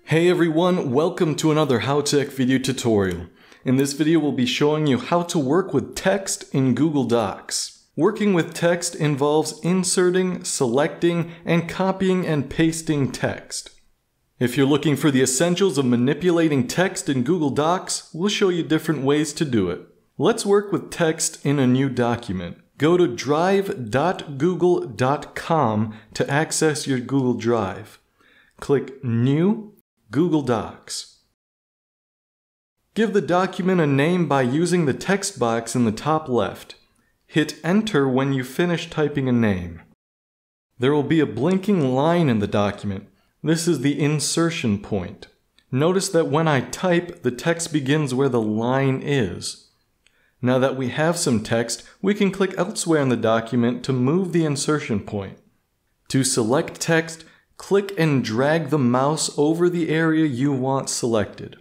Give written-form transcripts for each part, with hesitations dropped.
Hey everyone, welcome to another Howtech video tutorial. In this video we'll be showing you how to work with text in Google Docs. Working with text involves inserting, selecting, and copying and pasting text. If you're looking for the essentials of manipulating text in Google Docs, we'll show you different ways to do it. Let's work with text in a new document. Go to drive.google.com to access your Google Drive. Click New, Google Docs. Give the document a name by using the text box in the top left. Hit Enter when you finish typing a name. There will be a blinking line in the document. This is the insertion point. Notice that when I type, the text begins where the line is. Now that we have some text, we can click elsewhere in the document to move the insertion point. To select text, click and drag the mouse over the area you want selected.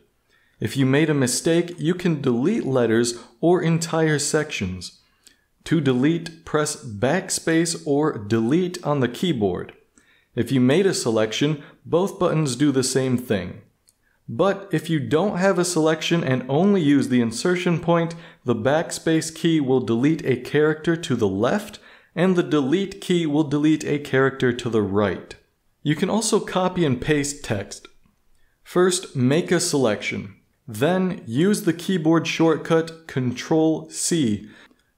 If you made a mistake, you can delete letters or entire sections. To delete, press Backspace or Delete on the keyboard. If you made a selection, both buttons do the same thing. But if you don't have a selection and only use the insertion point, the Backspace key will delete a character to the left and the Delete key will delete a character to the right. You can also copy and paste text. First, make a selection. Then, use the keyboard shortcut Ctrl+C.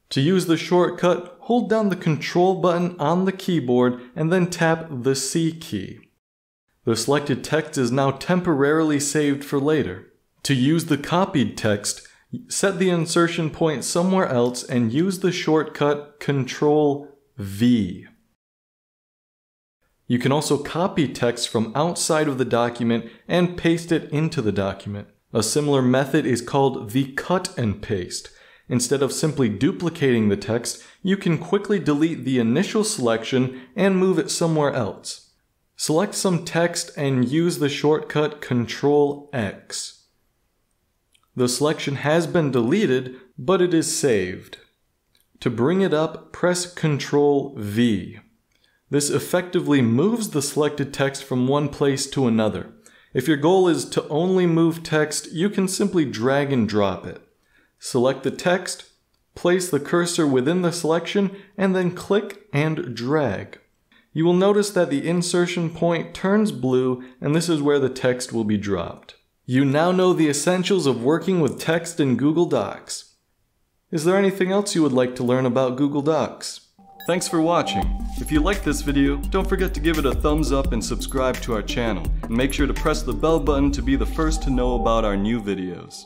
To use the shortcut, hold down the Control button on the keyboard and then tap the C key. The selected text is now temporarily saved for later. To use the copied text, set the insertion point somewhere else and use the shortcut Ctrl+V. You can also copy text from outside of the document and paste it into the document. A similar method is called the cut and paste. Instead of simply duplicating the text, you can quickly delete the initial selection and move it somewhere else. Select some text and use the shortcut Ctrl+X. The selection has been deleted, but it is saved. To bring it up, press Ctrl+V. This effectively moves the selected text from one place to another. If your goal is to only move text, you can simply drag and drop it. Select the text, place the cursor within the selection, and then click and drag. You will notice that the insertion point turns blue, and this is where the text will be dropped. You now know the essentials of working with text in Google Docs. Is there anything else you would like to learn about Google Docs? Thanks for watching. If you liked this video, don't forget to give it a thumbs up and subscribe to our channel. And make sure to press the bell button to be the first to know about our new videos.